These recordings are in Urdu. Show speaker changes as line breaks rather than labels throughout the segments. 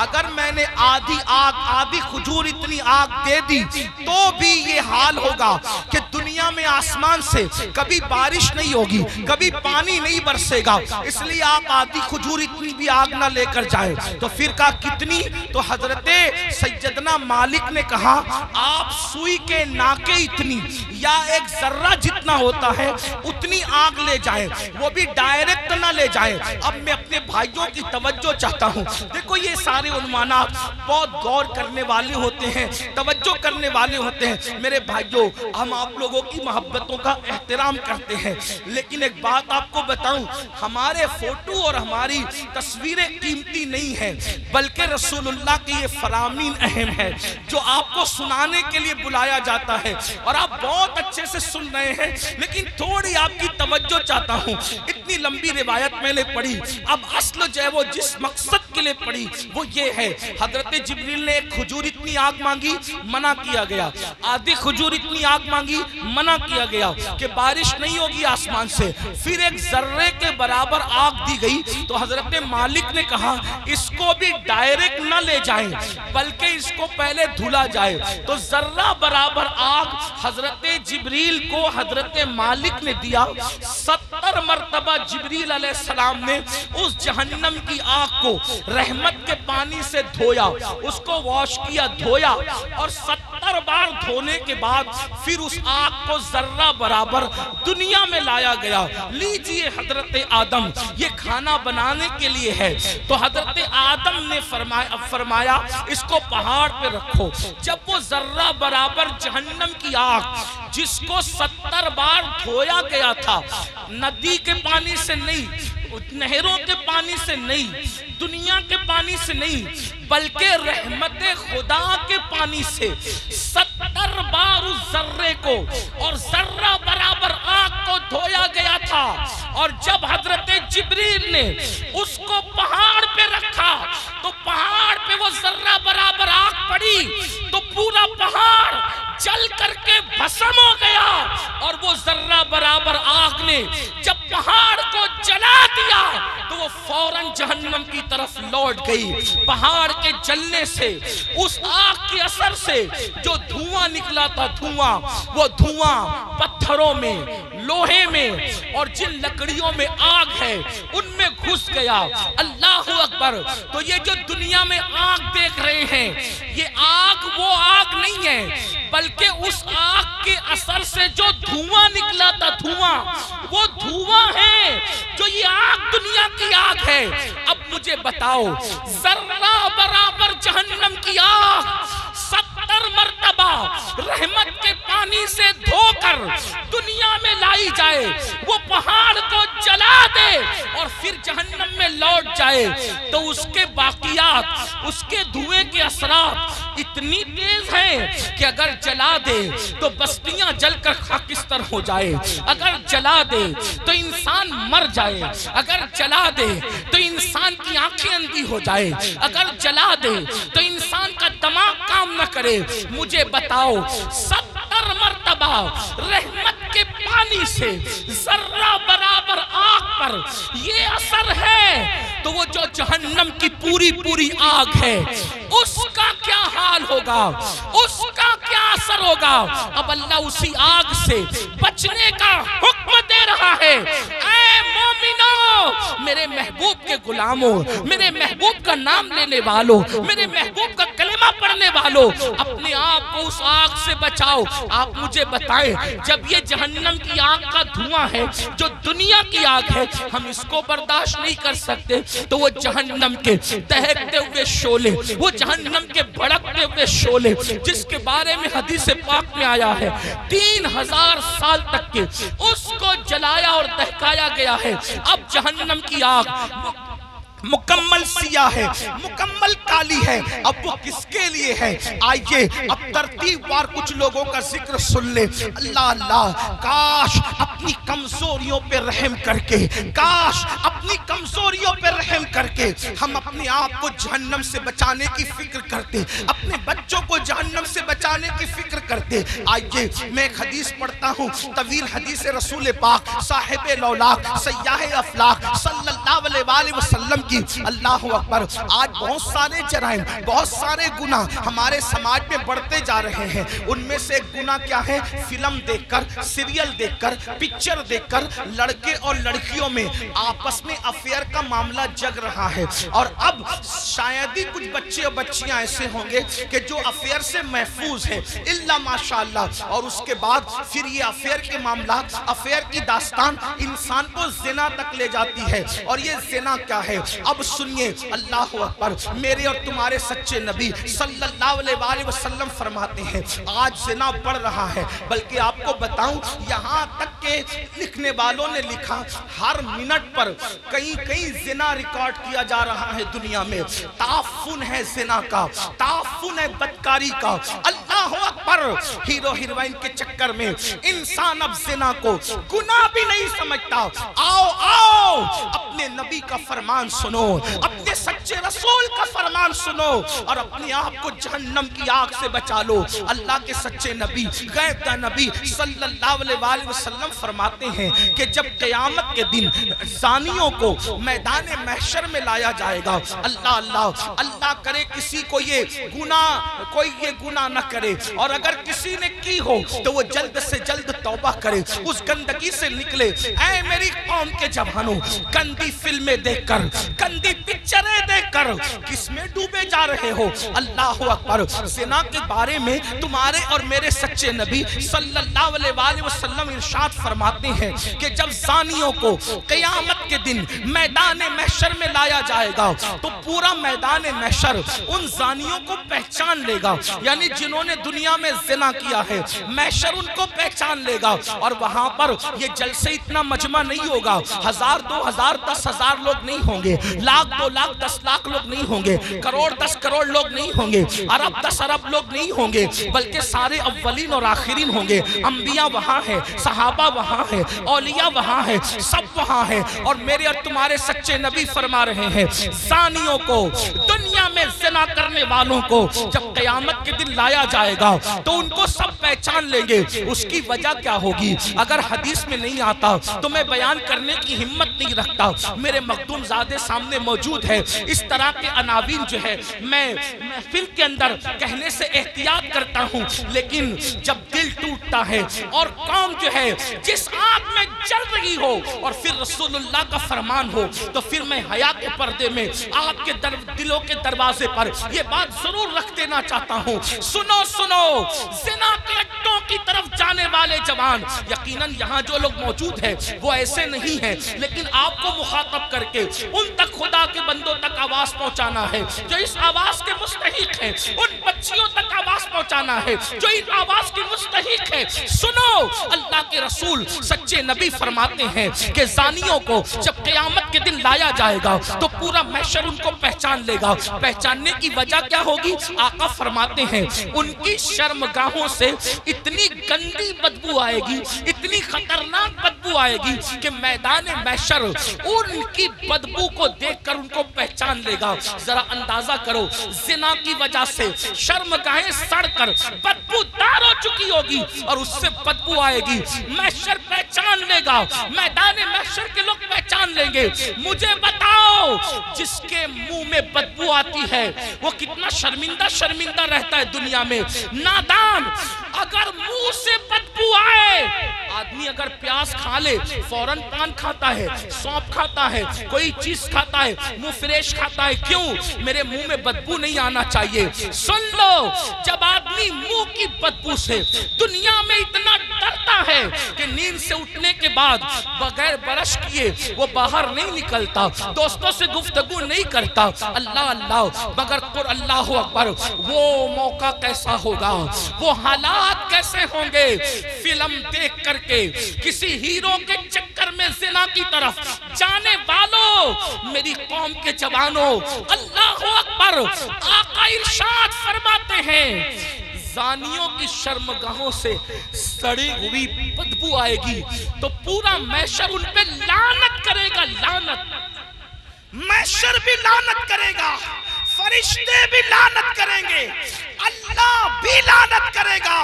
اگر میں نے آدھی کھجور اتنی آگ دے دی تو بھی یہ حال ہوگا کہ دنیا میں آسمان سے کبھی بارش نہیں ہوگی، کبھی پانی نہیں برسے گا، اس لیے آپ آدھی کھجور اتنی بھی آگ نہ لے کر جائیں۔ تو پھر کہا کتنی؟ تو حضرت سیدنا مالک نے کہا آپ سوئی کے ناکے اتنی یا ایک ذرہ جتنا ہوتا ہے اتنی آگ لے جائیں، وہ بھی ڈائریکٹ نہ لے جائیں۔ اب میں اپنے بھائیوں کی توجہ چاہتا ہوں، دیکھو یہ سارے عنوانات بہت غور کرنے والے ہوتے ہیں، توجہ کرنے والے ہوتے ہیں۔ میرے بھائیوں، ہم آپ لوگوں کی محبتوں کا احترام کرتے ہیں، لیکن ایک بات آپ کو بتاؤں، ہمارے فوٹو اور ہماری تصویریں قیمتی نہیں ہیں، بلکہ رسول اللہ کی یہ فرامین اہم ہے جو آپ کو سنانے کے لیے بلایا جاتا ہے، اور آپ بہت اچھے سے سن رہے ہیں، لیکن تھوڑی آپ کی توجہ چاہتا ہوں۔ اتنی لمبی روایت میں نے پڑھی، اب اصل جو ہے وہ جس مقصد کے لیے پڑھی وہ یہ ہے، حضرت جبریل نے ایک کھجور اتنی آگ مانگی، منع کیا گیا، آدھی کھجور اتنی آگ مانگی، منع کیا گیا کہ بارش نہیں ہوگی آسمان سے، پھر ایک ذرے کے برابر آگ دی گئی۔ تو حضرت مالک نے کہا اس کو بھی ڈائریکٹ نہ لے جائیں بلکہ اس کو پہلے دھلا جائے۔ تو ذرہ برابر آگ حضرت جبریل کو حضرت مالک نے دیا، 70 مرتبہ جبریل علیہ السلام نے اس جہنم کی آگ کو رحمت کے پانی سے دھویا، اس کو واش کیا، دھویا، اور 70 بار دھونے کے بعد پھر اس آگ کو ذرہ برابر دنیا میں لایا گیا۔ لیجئے حضرت آدم، یہ کھانا بنانے کے لیے ہے، تو حضرت آدم نے فرمایا اس کو پہاڑ پہ رکھو۔ جب وہ ذرہ برابر جہنم کی آگ جس کو 70 بار دھویا گیا تھا، ندی کے پانی سے نہیں، نہروں کے پانی سے نہیں، دنیا کے پانی سے نہیں، بلکہ رحمت خدا کے پانی سے 70 بار اس ذرے کو اور ذرہ برابر آگ کو دھویا گیا تھا۔ اور جب حضرت جبریل نے اس کو پہاڑ پہ رکھا تو پہاڑ پہ وہ ذرہ برابر آگ پڑی تو پورا پہاڑ جل کر کے بھسم ہو گیا، اور وہ ذرہ برابر آگ نے جب پہاڑ کو جلا دیا تو وہ فوراً جہنم کی طرف لوٹ گئی۔ پہاڑ کے جلنے سے، اس آگ کے اثر سے جو دھواں نکلا تھا، وہ دھواں پتھروں میں، لوہے میں اور جن لکڑیوں میں آگ ہے ان میں گھس گیا۔ اللہ اکبر! تو یہ جو دنیا میں آگ دیکھ رہے ہیں، یہ آگ وہ آگ نہیں ہے، بلکہ اس آگ کے اثر سے جو دھواں نکلا تھا، وہ دھواں ہے جو یہ آگ دنیا کی آگ ہے۔ اب مجھے بتاؤ، ذرہ برابر جہنم کی آگ 70 مرتبہ رحمت کے پانی سے دھو کر دنیا میں لائی جائے، وہ پہاڑ کو جلا دے اور پھر جہنم میں لوٹ جائے، تو اس کے باقیات، اس کے دھوئے کے اثرات اتنی تیز ہیں کہ اگر جلا دے تو بستیاں جل کر خاکستر ہو جائے، اگر جلا دے تو انسان مر جائے، اگر جلا دے تو انسان کی آنکھیں اندھی ہو جائے، اگر جلا دے تو انسان کا دماغ کام نہ کرے۔ مجھے بتاؤ، 70 مرتبہ رحمت کے پانی سے ذرہ برابر آگ پر یہ اثر ہے، تو وہ جو جہنم کی پوری آگ ہے اس کا کیا حال ہوگا، اس کا کیا اثر ہوگا؟ اب اللہ اسی آگ سے بچنے کا حکم دے رہا ہے۔ اے مومنوں، میرے محبوب کے غلاموں، میرے محبوب کا نام لینے والوں، میرے محبوب کا کلمہ پڑھنے والوں، اپنے آپ کو اس آگ سے بچاؤ۔ آپ مجھے بتائیں، جب یہ جہنم کی آگ کا دھواں ہے جو دنیا کی آگ ہے، ہم اس کو برداشت نہیں کر سکتے، تو وہ جہنم کے دہکتے ہوئے شعلے، وہ جہنم کے بھڑکتے ہوئے شعلے جس کے بارے میں حدیث پاک میں آیا ہے 3000 سال تک کے اس کو جلایا اور دہکایا گیا ہے۔ اب جہنم کی آگ مکمل سیاہ ہے، مکمل کالی ہے۔ اب وہ کس کے لیے ہے؟ آئیے اب ترتیب وار کچھ لوگوں کا ذکر سن لے۔ اللہ اللہ، کاش اپنی کمزوریوں پہ رحم کر کے، کاش اپنی اپنی کمزوریوں پر رحم کر کے ہم اپنے آپ کو جہنم سے بچانے کی فکر کرتے، اپنے بچوں کو جہنم سے بچانے کی فکر کرتے۔ آئیے میں ایک حدیث پڑھتا ہوں، طویل حدیث رسول پاک صاحب لولاک سیاح افلاق صلی اللہ علیہ وآلہ وسلم کی۔ اللہ اکبر! آج بہت سارے جرائم، بہت سارے گناہ ہمارے سماج میں بڑھتے جا رہے ہیں۔ ان میں سے ایک گناہ کیا ہے؟ فلم دیکھ کر، سیریل دیکھ کر، پکچر دیکھ کر لڑکے اور لڑکیوں میں آپس میں افیئر کا معاملہ جگ رہا ہے۔ اور اب شاید ہی کچھ بچے اور بچیاں ایسے ہوں گے کہ جو افیئر سے محفوظ ہیں، الا ماشاءاللہ۔ اور اس کے بعد پھر یہ افیئر کے معاملات، افیئر کی داستان انسان کو زنا تک لے جاتی ہے۔ اور یہ زنا کیا ہے؟ اب سنیے، اللہ اکبر! میرے اور تمہارے سچے نبی صلی اللہ علیہ وآلہ وسلم فرماتے ہیں آج زنا بڑھ رہا ہے۔ بلکہ آپ کو بتاؤں، یہاں تک کہ لکھنے والوں نے لکھا ہر منٹ پر کئی زنا ریکارڈ کیا جا رہا ہے دنیا میں۔ تعفن ہے زنا کا، تعفن ہے بدکاری کا۔ اللہ اکبر! ہیرو ہیروئن کے چکر میں انسان اب زنا کو گناہ بھی نہیں سمجھتا۔ آؤ اپنے نبی کا فرمان سنو، اپنے سچے رسول کا فرمان سنو، اور اپنے آپ کو جہنم کی آگ سے بچا لو۔ اللہ کے سچے نبی، غیب کا نبی صلی اللہ علیہ وآلہ وسلم فرماتے ہیں کہ جب قیامت کے دن زانیوں کو میدان محشر میں لایا جائے گا، اللہ کرے کسی کو کوئی یہ گناہ نہ کرے، اور اگر کسی نے کی ہو تو وہ جلد سے جلد توبہ کرے، اس گندگی سے نکلے۔ اے میری قوم کے جوانوں، گندی فلمیں دیکھ کر، گندی پکچریں دیکھ کر کس میں ڈوبے جا رہے ہو؟ اللہ اکبر! زنا کے بارے میں تمہارے اور میرے سچے نبی صلی اللہ علیہ وآلہ وسلم ارشاد فرماتے ہیں کہ جب زانیوں کو قیامت کے دن میدان محشر میں لایا جائے گا تو پورا میدان محشر ان زانیوں کو پہچان لے گا، یعنی جنہوں نے دنیا میں زنا کیا ہے، محشر ان کو پہچان لے گا۔ اور وہاں پر یہ جلسے اتنا مجمع نہیں ہوگا، 1000 2000 10,000 لوگ نہیں ہوں گے، 1,00,000 2,00,000 10,00,000 لوگ نہیں ہوں گے، کروڑ 10 کروڑ لوگ نہیں ہوں گے، ارب 10 ارب لوگ نہیں ہوں گے، بلکہ سارے اولین اور آخرین ہوں گے۔ انبیاء وہاں ہیں، صحابہ وہاں ہیں، اولیاء وہاں ہیں، سب وہاں ہیں۔ اور میرے اور تمہارے سچے نبی فرما رہے ہیں زانیوں کو، دنیا میں زنا کرنے والوں کو جب قیامت کے دن لایا جائے گا تو ان کو سب پہچان لیں گے۔ اس کی وجہ کیا ہوگی؟ اگر حدیث میں نہیں آتا تو میں بیان کرنے کی ہمت نہیں رکھتا، میرے مخدوم زادے سامنے موجود ہے۔ اس طرح کے عناوین جو ہے میں محفل کے اندر کہنے سے احتیاط کرتا ہوں، لیکن جب دل ٹوٹتا ہے اور قوم جو ہے جس آگ میں جل رہی ہو اور پھر رسول اللہ کا فرمان ہو، تو پھر میں حیا کے پردے میں آپ کے دلوں کے دروازے پر یہ بات ضرور رکھ دینا چاہتا ہوں۔ سنو زنا کے اڈوں کی طرف جانے والے جوان، یقیناً یہاں جو لوگ موجود ہیں وہ ایسے نہیں ہیں، لیکن آپ کو مخاطب کر کے ان تک خدا کے بندوں تک آواز پہنچانا ہے جو اس آواز کے مستحق ہیں، ان بچیوں تک آواز پہنچانا ہے جو اس آواز کی مستحق ہے۔ سنو، اللہ کے رسول سچے نبی فرماتے ہیں کہ زانیوں کو جب قیامت کے دن لایا جائے گا تو پورا محشر ان کو پہچان لے گا۔ پہچاننے کی وجہ کیا ہوگی؟ آقا فرماتے ہیں ان کی شرمگاہوں سے اتنی گندی بدبو آئے گی، اتنی خطرناک بدبو آئے گی کہ میدان محشر ان کی بدبو کو دیکھ کر ان کو پہچان لے گا۔ ذرا اندازہ کرو، زنا کی وجہ سے شرمگاہیں سڑ کر بدبو دار ہو چکی ہوگی اور اس سے بدبو آئے گی، محشر پہچان لے گا، میدان محشر کے لوگ پہچان لیں گے۔ مجھے بتاؤ، جس کے منہ میں بدبو آتی ہے وہ کتنا شرمندہ رہتا ہے دنیا میں۔ نادان، اگر منہ سے بدبو آئے، آدمی اگر پیاز کھا لے فوراً پان کھاتا ہے، سونپ کھاتا ہے، کوئی چیز کھاتا ہے، منہ فریش کھاتا ہے، کیوں؟ میرے منہ میں بدبو نہیں آنا چاہیے۔ سن لو، جب آدمی منہ کی بدبو سے دنیا میں اتنا ڈرتا ہے کہ نیند سے اٹھنے کے بعد بغیر برش کیے وہ باہر نہیں نکلتا، دوستوں سے گفتگو نہیں کرتا، اللہ مگر اللہ اکبر، وہ موقع کیسا ہوگا، وہ حالات کیسے ہوں گے؟ فلم دیکھ کر کے کسی ہیرو کے چکر میں زنا کی طرف جانے والوں، میری قوم کے جوانوں، اللہ اکبر، آقا ارشاد فرماتے ہیں زانیوں کی شرمگاہوں سے سڑی ہوئی بدبو آئے گی تو پورا محشر ان پہ لعنت کرے گا، لعنت۔ محشر بھی لعنت کرے گا، فرشتے بھی لعنت کریں گے، اللہ بھی لعنت کرے گا،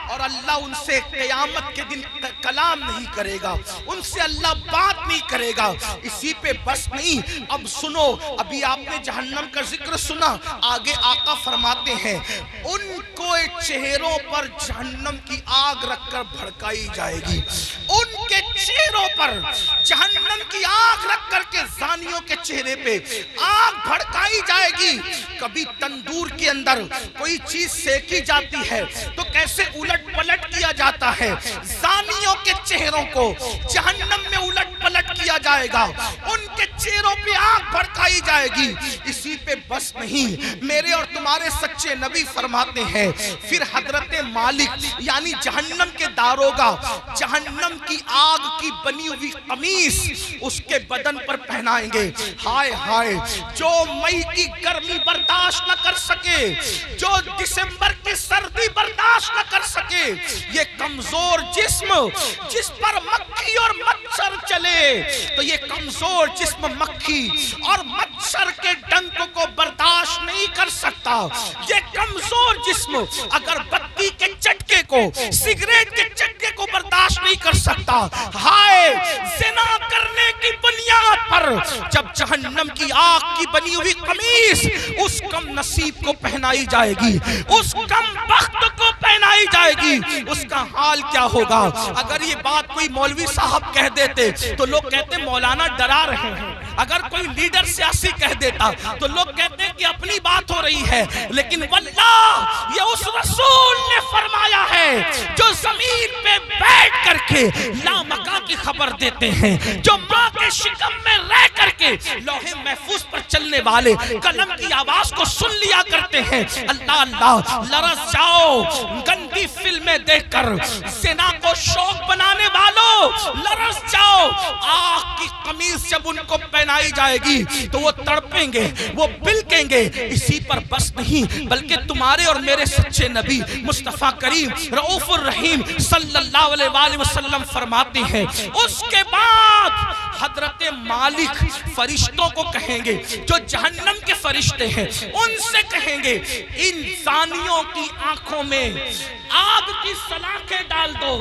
اور اللہ ان سے قیامت کے دن کلام نہیں کرے گا، ان سے اللہ بات نہیں کرے گا۔ اسی پہ بس نہیں، اب سنو، ابھی آپ نے جہنم کا ذکر سنا، آگے آقا فرماتے ہیں ان کو چہروں پر جہنم کی آگ رکھ کر بھڑکائی جائے گی، ان کے چہروں پر جہنم کی آگ رکھ کر کے زانیوں کے چہرے پہ آگ بھڑکائی جائے گی۔ کبھی تندور کے اندر کوئی چیز سیکی جاتی ہے تو کیسے الٹ پلٹ کیا جاتا ہے، زانیوں کے چہروں کو جہنم میں الٹ پلٹ کیا جائے گا، ان کے چہروں پہ آگ بھڑکائی جائے گی۔ اسی پہ بس نہیں، میرے اور تمہارے سچے نبی فرماتے ہیں پھر حضرت مالک یعنی جہنم کے داروغہ جہنم کی آگ کی بنی ہوئی قمیص اس کے بدن پر پہنائیں گے۔ ہائے ہائے، جو مئی کی گرمی برداشت نہ کر سکے، جو دسمبر کی سردی برداشت نہ کر سکے، یہ کمزور جسم جس پر مکھی اور مچھر چلے تو یہ کمزور جسم مکھی اور مچھر کے ڈنک کو برداشت نہیں کر سکتا۔ یہ کمزور جسم اگر بتی کے چٹکے کو، سگریٹ کے چٹکے کو برداشت نہیں کر سکتا۔ ہائے، زنا کرنے کی بنیاد پر جب جہنم کی آگ کی بنی ہوئی قمیص اس کم نصیب کو پہنائی جائے گی، اس کم بخت کو پہنائی جائے گی، اس کا حال کیا ہوگا؟ اگر یہ بات کوئی مولوی صاحب کہہ دیتے تو لوگ کہتے مولانا ڈرا رہے ہیں، اگر کوئی لیڈر سیاسی کہہ دیتا تو لوگ کہتے کہ اپنی بات ہو رہی ہے، لیکن واللہ یہ اس رسول نے فرمایا ہے جو زمین پہ بیٹھ کر کے لامکان کی خبر دیتے ہیں، جو ماں کے شکم میں رہ کر کے لوح محفوظ پر چلنے والے قلم کی آواز کو سن لیا کرتے ہیں۔ اللہ اللہ، لرز جاؤ گندی فلمیں دیکھ کر، زنا کو شوق بنانے والوں لرز جاؤ، آگ کی قمیص جب ان کو پہنائی جائے گی تو وہ تڑپیں گے، وہ بلکیں گے۔ اسی پر بس نہیں بلکہ تمہارے اور میرے سچے نبی مصطفیٰ کریم رؤوف الرحیم صلی اللہ علیہ وآلہ وسلم فرماتے ہیں اس کے بعد حضرت مالک فرشتوں کو کہیں گے جو جہنم کے فرشتے ہیں، ان سے کہیں گے ان زانیوں کی آنکھوں میں آگ کی سلاخیں ڈال دو،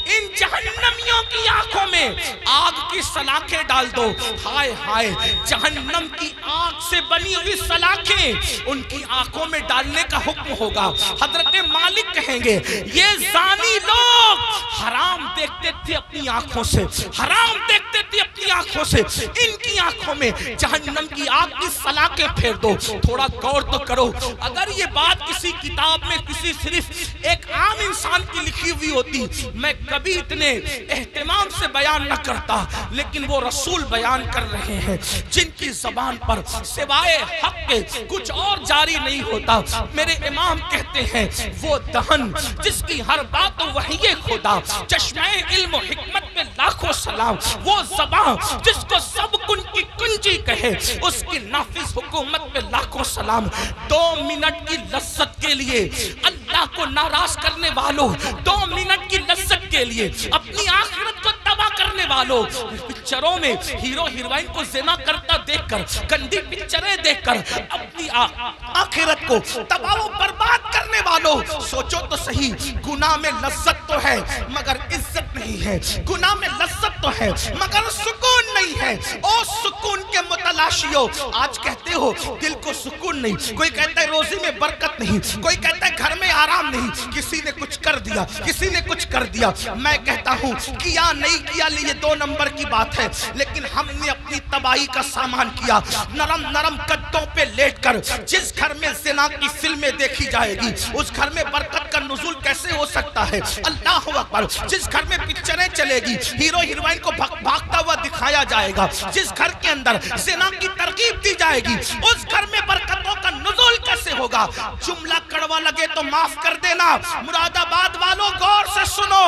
ان جہنمیوں کی آنکھوں میں آگ کی سلاخیں ڈال دو۔ ہائے ہائے، جہنم کی آگ سے بنی ہوئی سلاخیں ان کی آنکھوں میں ڈالنے کا حکم ہوگا۔ حضرت مالک کہیں گے یہ زانی لوگ حرام دیکھتے تھے اپنی آنکھوں سے، حرام دیکھتے تھے اپنی آنکھوں سے، ان کی آنکھوں میں جہنم کی آگ کی سلاخیں پھیر دو۔ تھوڑا غور تو کرو، اگر یہ بات کسی کتاب میں کسی صرف ایک عام انسان کی لکھی ہوئی ہوتی میں کبھی اتنے اہتمام سے بیان نہ کرتا، لیکن وہ رسول بیان کر رہے ہیں جن کی زبان پر سوائے حق کے کچھ اور جاری نہیں ہوتا۔ میرے امام کہتے ہیں وہ دہن جس کی ہر بات وحی خدا، چشمہ علم و حکمت پہ لاکھوں سلام، وہ زبان جس کو سب کن کی کنجی کہے، اس کی نافذ حکومت پہ لاکھوں سلام۔ 2 منٹ کی لذت کے لیے اللہ کو ناراض کرنے والوں، 2 منٹ کی لذت کے لیے اپنی آخرت کو تباہ کرنے والوں، پکچروں میں ہیرو ہیروئن کو زنا کرتا دیکھ کر، گندی پکچریں دیکھ کر اپنی آخرت کو تباہ و برباد کرنے والوں، سوچو تو صحیح، گناہ میں لذت تو ہے مگر عزت نہیں ہے، گناہ میں لذت تو ہے مگر سکون نہیں ہے۔ او سکون کے متلاشیوں، آج کہتے ہو دل کو سکون نہیں، کوئی کہتا ہے روزی میں برکت نہیں، کوئی کہتا ہے گھر میں آرام نہیں، کسی نے کچھ کر دیا، کسی نے کچھ کر دیا۔ میں کہتا ہوں کیا نہیں کیا یہ 2 نمبر کی بات ہے، لیکن ہم نے اپنی تباہی کا سامان کیا۔ نرم نرم گدوں پہ لیٹ کر جس گھر میں زنا کی فلمیں دیکھی جائے گی اس گھر میں برکت کا نزول کیسے ہو سکتا ہے؟ اللہ اکبر۔ جس گھر میں پکچریں چلے گی، ہیرو ہیروئن کو بھاگتا ہوا دکھایا جائے گا، جس گھر کے اندر زنا کی ترغیب دی جائے گی اس گھر میں برکتوں کا نزول کیسے ہوگا؟ جملہ کڑوا لگے تو معاف کر دینا، مراد آباد والوں غور سے سنو،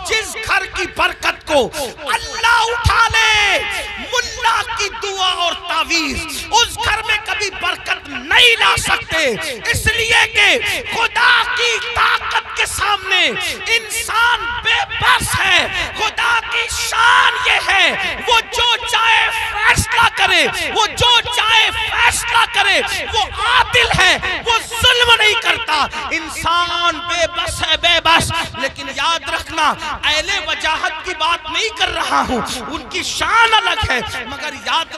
جس گھر کی برکت کو اللہ اٹھا لے، ملا اللہ کی دعا اور تعویذ اس گھر میں کبھی برکت نہیں لا سکتے، اس لیے کہ خدا کی طاقت کے سامنے انسان بے بس ہے۔ خدا کی شان یہ ہے وہ جو چاہے فیصلہ کرے، وہ جو چاہے فیصلہ کرے، وہ عادل ہے، وہ ظلم نہیں کرتا۔ انسان بے بس ہے، بے بس۔ لیکن یاد رکھنا، اہل وجاہت کی بات نہیں کر رہا ہوں، ان کی شان الگ ہے، مگر یاد